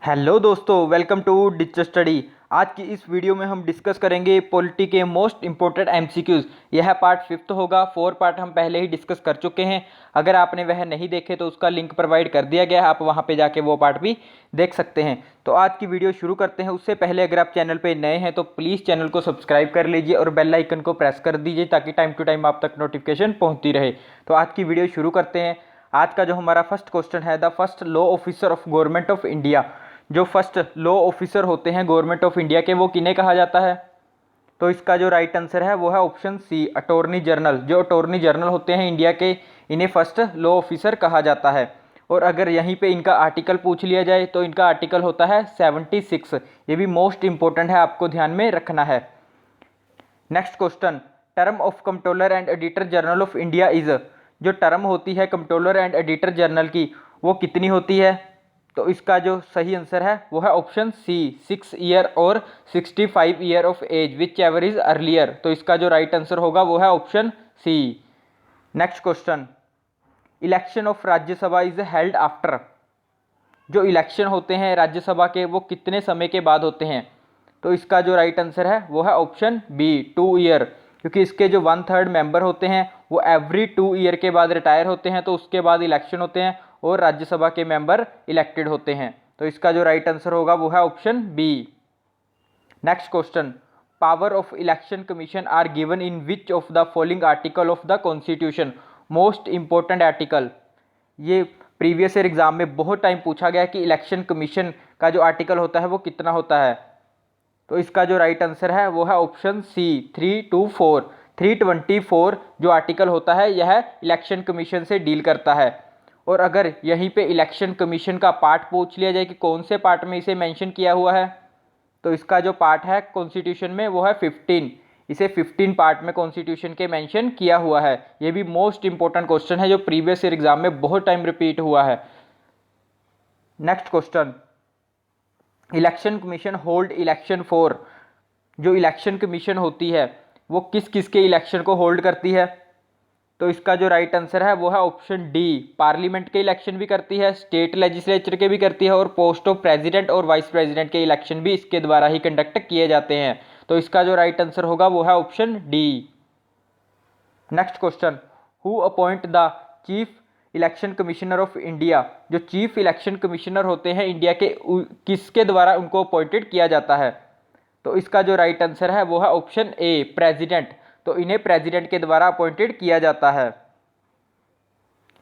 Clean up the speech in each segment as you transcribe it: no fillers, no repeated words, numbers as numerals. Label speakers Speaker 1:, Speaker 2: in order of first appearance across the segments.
Speaker 1: Hello दोस्तों, welcome to digital study. आज की इस वीडियो में हम डिस्कस करेंगे पॉलिटी के मोस्ट इंपॉर्टेंट एमसीक्यूज़। यह पार्ट 5 होगा। 4 पार्ट हम पहले ही डिस्कस कर चुके हैं। अगर आपने वह नहीं देखे तो उसका लिंक प्रोवाइड कर दिया गया है, आप वहां पे जाके वो पार्ट भी देख सकते हैं। तो आज की वीडियो शुरू करते हैं। उससे पहले अगर आप चैनल पर नए हैं तो प्लीज़ चैनल को सब्सक्राइब कर लीजिए और बेल आइकन को प्रेस कर दीजिए ताकि टाइम टू टाइम आप तक नोटिफिकेशन पहुँचती रहे। तो आज की वीडियो शुरू करते हैं। आज का जो हमारा फर्स्ट क्वेश्चन है, the first law officer of government of India. जो फर्स्ट लॉ ऑफिसर होते हैं गवर्नमेंट ऑफ इंडिया के, वो किन्हें कहा जाता है? तो इसका जो राइट आंसर है वो है ऑप्शन सी, अटॉर्नी जनरल। जो अटॉर्नी जनरल होते हैं इंडिया के, इन्हें फर्स्ट लॉ ऑफिसर कहा जाता है। और अगर यहीं पे इनका आर्टिकल पूछ लिया जाए तो इनका आर्टिकल होता है 76। ये भी मोस्ट इंपॉर्टेंट है, आपको ध्यान में रखना है। Next question, term of controller and editor general of India is. जो टर्म होती है कंट्रोलर एंड एडिटर जनरल की, वो कितनी होती है? तो इसका जो सही आंसर है वो है ऑप्शन सी, 6 ईयर और 65 year of age, whichever is earlier. तो इसका जो राइट आंसर होगा वो है option C. Next question, election of Rajya Sabha is held after. जो इलेक्शन होते हैं राज्यसभा के, वो कितने समय के बाद होते हैं? तो इसका जो राइट आंसर है वो है ऑप्शन बी, 2 ईयर। क्योंकि इसके जो 1/3 मेंबर होते हैं वो एवरी 2 ईयर के बाद रिटायर होते हैं, तो उसके बाद इलेक्शन होते हैं और राज्यसभा के मेंबर इलेक्टेड होते हैं। तो इसका जो राइट आंसर होगा वो है option B. Next question, power of election commission are given in which of the following article of the constitution. Most important article, ये प्रीवियस ईयर एग्जाम में बहुत टाइम पूछा गया कि इलेक्शन कमीशन का जो आर्टिकल होता है वो कितना होता है। तो इसका जो राइट आंसर है वो है ऑप्शन सी, 324। 324 जो आर्टिकल होता है यह इलेक्शन कमीशन से डील करता है। और अगर यहीं पे इलेक्शन कमीशन का पार्ट पूछ लिया जाए कि कौन से पार्ट में इसे मेंशन किया हुआ है, तो इसका जो पार्ट है कॉन्स्टिट्यूशन में वो है 15। इसे 15 पार्ट में कॉन्स्टिट्यूशन के मेंशन किया हुआ है। ये भी मोस्ट इंपॉर्टेंट क्वेश्चन है जो प्रीवियस ईयर एग्जाम में बहुत टाइम रिपीट हुआ है। Next question, election commission hold election for. जो इलेक्शन कमीशन होती है वो किस किस के इलेक्शन को होल्ड करती है? तो इसका जो राइट आंसर है वो है ऑप्शन डी, पार्लियामेंट के इलेक्शन भी करती है, स्टेट लेजिस्लेचर के भी करती है और पोस्ट ऑफ प्रेसिडेंट और वाइस प्रेसिडेंट के इलेक्शन भी इसके द्वारा ही कंडक्ट किए जाते हैं। तो इसका जो राइट आंसर होगा वो है option D. Next question, who appoint the chief election commissioner of India. जो चीफ इलेक्शन कमिश्नर होते हैं इंडिया के, किसके द्वारा उनको अपॉइंटेड किया जाता है? तो इसका जो राइट आंसर है वो है ऑप्शन ए, प्रेसिडेंट। तो इन्हें प्रेसिडेंट के द्वारा अपॉइंटेड किया जाता है।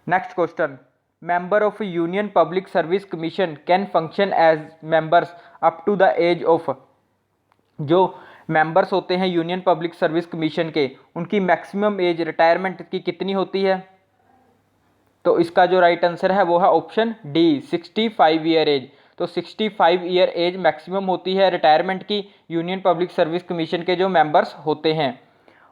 Speaker 1: Next question, member of union public service commission can function as members up to the age of. जो मेंबर्स होते हैं यूनियन पब्लिक सर्विस कमीशन के, उनकी मैक्सिमम एज रिटायरमेंट की कितनी होती है? तो इसका जो राइट आंसर है वो है ऑप्शन डी, 65 ईयर एज। तो 65 ईयर एज मैक्सिमम होती है रिटायरमेंट की यूनियन पब्लिक सर्विस कमीशन के जो मेंबर्स होते हैं।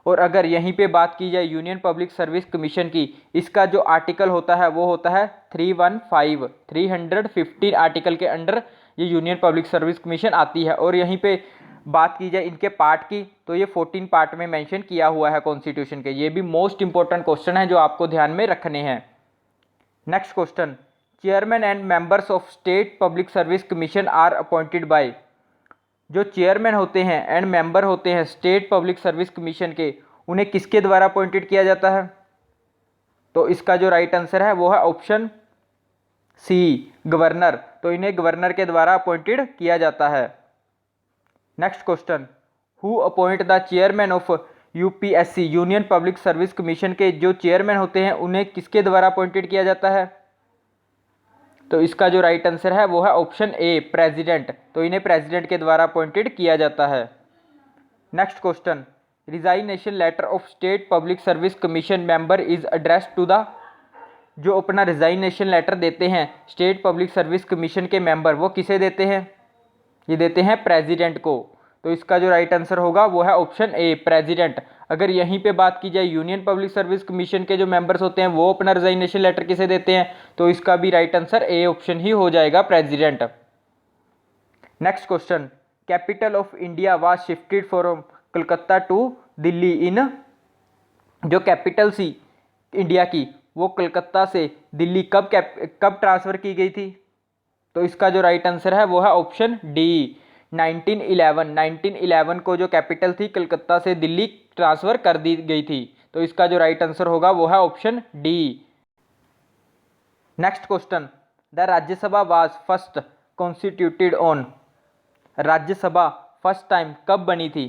Speaker 1: और अगर यहीं पे बात की जाए यूनियन पब्लिक सर्विस कमीशन की, इसका जो आर्टिकल होता है वो होता है 315, 315 आर्टिकल के अंडर ये यूनियन पब्लिक सर्विस कमीशन आती है। और यहीं पे बात की जाए इनके पार्ट की, तो ये 14 पार्ट में मेंशन किया हुआ है कॉन्स्टिट्यूशन के। ये भी मोस्ट इंपॉर्टेंट क्वेश्चन है जो आपको ध्यान में रखने हैं। Next question, chairman and members of state public service commission are appointed by. जो चेयरमैन होते हैं एंड मेंबर होते हैं स्टेट पब्लिक सर्विस कमीशन के, उन्हें किसके द्वारा अपॉइंटेड किया जाता है? तो इसका जो राइट आंसर है वो है ऑप्शन सी, गवर्नर। तो इन्हें गवर्नर के द्वारा अपॉइंटेड किया जाता है। Next question, who appoint the chairman of UPSC, union public service commission के जो चेयरमैन होते हैं उन्हें किसके द्वारा अपॉइंटेड किया जाता है? तो इसका जो राइट आंसर है वो है ऑप्शन ए, प्रेसिडेंट। तो इन्हें प्रेसिडेंट के द्वारा अपॉइंटेड किया जाता है। Next question, resignation letter of state public service commission member is address to the. जो अपना रिजाइनेशन लेटर देते हैं स्टेट पब्लिक सर्विस कमीशन के मेंबर, वो किसे देते हैं? ये देते हैं प्रेसिडेंट को। तो इसका जो राइट आंसर होगा वो है ऑप्शन ए, प्रेसिडेंट। अगर यहीं पे बात की जाए यूनियन पब्लिक सर्विस कमीशन के जो मेंबर्स होते हैं वो अपना रिजाइनेशन लेटर किसे देते हैं, तो इसका भी राइट आंसर ए ऑप्शन ही हो जाएगा, president. Next question, capital of India was shifted from Calcutta to Delhi in. जो कैपिटल सी इंडिया की वो कलकत्ता से दिल्ली कब ट्रांसफर की गई थी? तो इसका जो राइट आंसर है वो है ऑप्शन डी 1911 को जो कैपिटल थी कलकत्ता से दिल्ली ट्रांसफर कर दी गई थी। तो इसका जो राइट आंसर होगा वो है option D. Next question, the Rajya Sabha was first constituted on. Rajya Sabha first time कब बनी थी?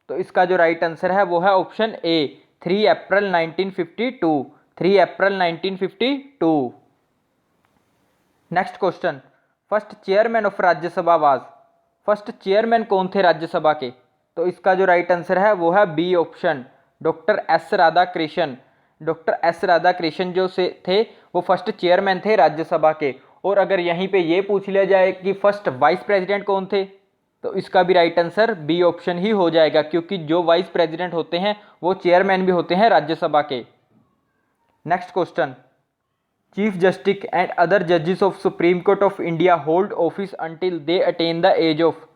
Speaker 1: तो इसका जो राइट आंसर है वो है option A 3 April 1952। 3 April 1952। Next question, first chairman of Rajya Sabha was. First chairman कौन थे राज्यसभा के? तो इसका जो राइट आंसर है वो है B option doctor S Radhakrishnan. Doctor S Radhakrishnan जो से थे वो फर्स्ट चेयरमैन थे राज्यसभा के। और अगर यहीं पे ये पूछ लिया जाए कि फर्स्ट वाइस प्रेसिडेंट कौन थे, तो इसका भी राइट आंसर बी ऑप्शन ही हो जाएगा, क्योंकि जो वाइस प्रेसिडेंट होते हैं वो चेयरमैन भी होते हैं राज्यसभा के। Next question, chief justice and other जजेस of supreme court of India hold office until they attain the age of.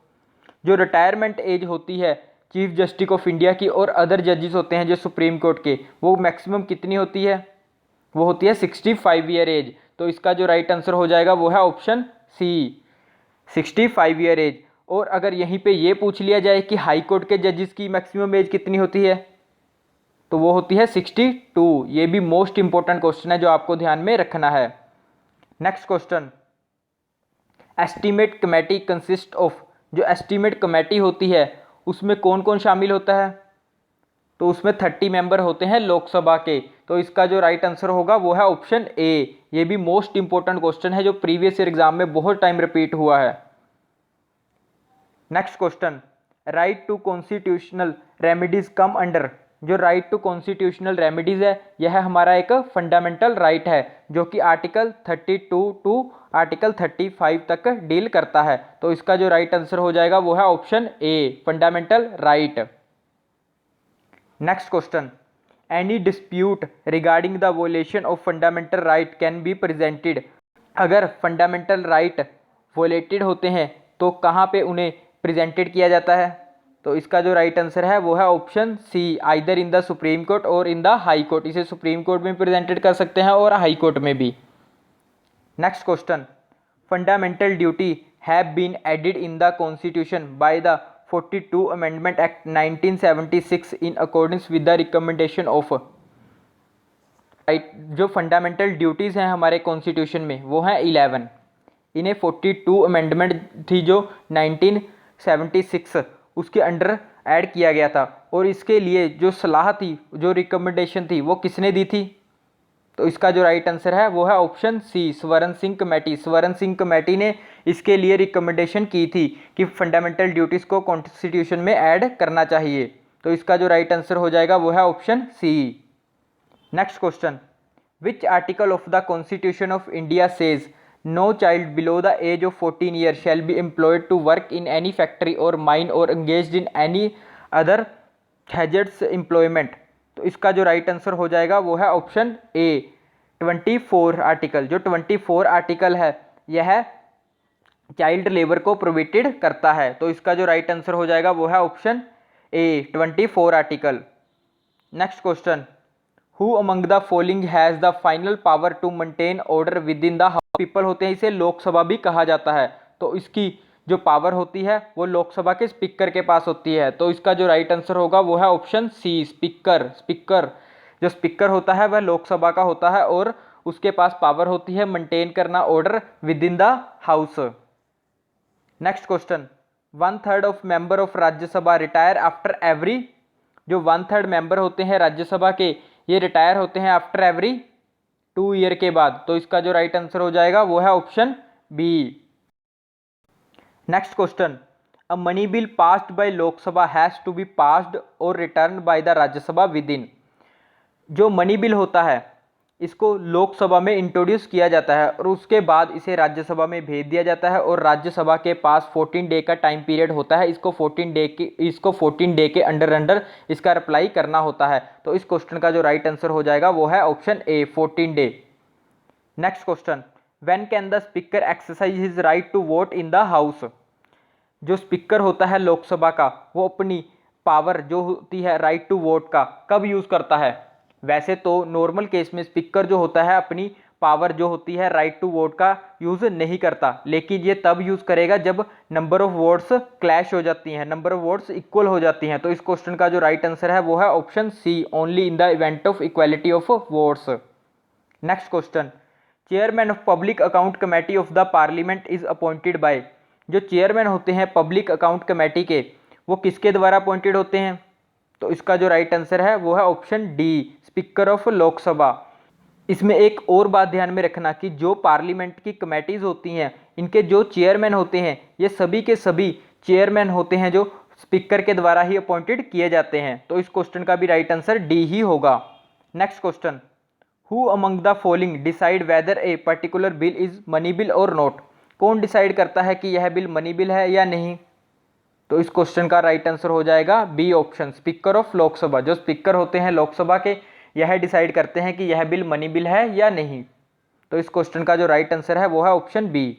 Speaker 1: जो रिटायरमेंट एज होती है चीफ जस्टिस ऑफ इंडिया की और अदर जजेस होते हैं जो सुप्रीम कोर्ट के, वो मैक्सिमम कितनी होती है? वो होती है 65 ईयर एज। तो इसका जो राइट आंसर हो जाएगा वो है ऑप्शन सी 65 ईयर एज। और अगर यहीं पे ये पूछ लिया जाए कि हाई कोर्ट के जजेस की मैक्सिमम एज कितनी होती है, तो वो होती है 62। ये भी मोस्ट इंपॉर्टेंट क्वेश्चन है जो आपको ध्यान में रखना है। Next question, estimate committee consist of. जो एस्टीमेट कमेटी होती है उसमें कौन कौन शामिल होता है? तो उसमें 30 मेंबर होते हैं लोकसभा के। तो इसका जो राइट आंसर होगा वो है ऑप्शन ए। ये भी मोस्ट इंपॉर्टेंट क्वेश्चन है जो प्रीवियस ईयर एग्जाम में बहुत टाइम रिपीट हुआ है। Next question, right to constitutional remedies come under. जो राइट टू कॉन्स्टिट्यूशनल रेमेडीज है यह हमारा एक फंडामेंटल राइट है जो कि आर्टिकल 32 टू आर्टिकल 35 तक डील करता है। तो इसका जो राइट आंसर हो जाएगा वो है option a fundamental right. Next question, any dispute regarding the वोलेशन of fundamental right can be presented. अगर फंडामेंटल राइट वोलेटेड होते हैं तो कहाँ पे उन्हें प्रेजेंटेड किया जाता है? तो इसका जो राइट आंसर है वो है option C either in the Supreme Court or in the High Court. इसे सुप्रीम कोर्ट में प्रेजेंटेड कर सकते हैं और हाई कोर्ट में भी। Next question, fundamental duty have been added in the constitution by the 42 amendment act 1976 in accordance with the recommendation of. जो fundamental duties हैं हमारे कॉन्स्टिट्यूशन में वो हैं 11। इन्हें 42 अमेंडमेंट थी जो 1976 उसके अंडर ऐड किया गया था। और इसके लिए जो सलाह थी, जो रिकमेंडेशन थी, वो किसने दी थी? तो इसका जो राइट आंसर है वो है ऑप्शन सी स्वर्ण सिंह कमेटी। स्वर्ण सिंह कमेटी ने इसके लिए रिकमेंडेशन की थी कि फंडामेंटल ड्यूटीज़ को कॉन्स्टिट्यूशन में ऐड करना चाहिए। तो इसका जो राइट आंसर हो जाएगा वो है option C. Next question, which article of the constitution of India says no child below the age of 14 year shall be employed to work in any factory or mine or engaged in any other hazardous employment. तो इसका जो right answer हो जाएगा वो है option A 24 article. जो 24 article है यह चाइल्ड लेबर को प्रोहिबिटेड करता है। तो इसका जो राइट आंसर हो जाएगा वो है option A 24 article. Next question, who among the following has the final power to maintain order within the house. People होते हैं, इसे लोकसभा भी कहा जाता है। तो इसकी जो पावर होती है वो लोकसभा के स्पीकर के पास होती है। तो इसका जो राइट आंसर होगा वो है ऑप्शन सी स्पीकर। स्पीकर जो स्पीकर होता है वह लोकसभा का होता है और उसके पास पावर होती है मेंटेन करना order within the house. Next question, 1/3 of member of Rajya Sabha retire after every. जो 1/3 मेंबर होते हैं राज्यसभा के ये रिटायर होते हैं आफ्टर एवरी 2 ईयर के बाद। तो इसका जो राइट आंसर हो जाएगा वो है option B. Next question, a money bill passed by Lok Sabha has to be passed और return by the Rajya Sabha within. जो मनी बिल होता है इसको लोकसभा में इंट्रोड्यूस किया जाता है और उसके बाद इसे राज्यसभा में भेज दिया जाता है और राज्यसभा के पास 14 डे का टाइम पीरियड होता है। इसको 14 डे के अंडर इसका रिप्लाई करना होता है। तो इस क्वेश्चन का जो राइट आंसर हो जाएगा वो है option A 14 day. Next question, when can the speaker exercise his right to vote in the house. जो स्पीकर होता है लोकसभा का वो अपनी पावर जो होती है राइट टू वोट का कब यूज करता है? वैसे तो नॉर्मल केस में स्पीकर जो होता है अपनी पावर जो होती है राइट टू वोट का यूज़ नहीं करता, लेकिन ये तब यूज़ करेगा जब नंबर ऑफ वोट्स क्लैश हो जाती हैं, नंबर ऑफ वोट्स इक्वल हो जाती हैं। तो इस क्वेश्चन का जो राइट आंसर है वो है option C, only in the event of equality of votes. Next question, chairman of public account committee of the parliament is appointed by. जो चेयरमैन होते हैं पब्लिक अकाउंट कमेटी के, वो किसके द्वारा अपॉइंटेड होते हैं? तो इसका जो राइट आंसर है वो है option D, speaker of Lok Sabha. इसमें एक और बात ध्यान में रखना कि जो पार्लियामेंट की कमेटीज होती हैं, इनके जो चेयरमैन होते हैं, ये सभी के सभी चेयरमैन होते हैं जो स्पीकर के द्वारा ही अपॉइंटेड किए जाते हैं। तो इस क्वेश्चन का भी राइट आंसर डी ही होगा। Next question, who among the following decide whether a particular bill is money bill और नॉट। कौन डिसाइड करता है कि यह बिल मनी बिल है या नहीं? तो इस क्वेश्चन का राइट आंसर हो जाएगा B option, speaker of Lok Sabha. जो स्पीकर होते हैं लोकसभा के, यह डिसाइड करते हैं कि यह बिल मनी बिल है या नहीं। तो इस क्वेश्चन का जो राइट आंसर है वो है ऑप्शन बी।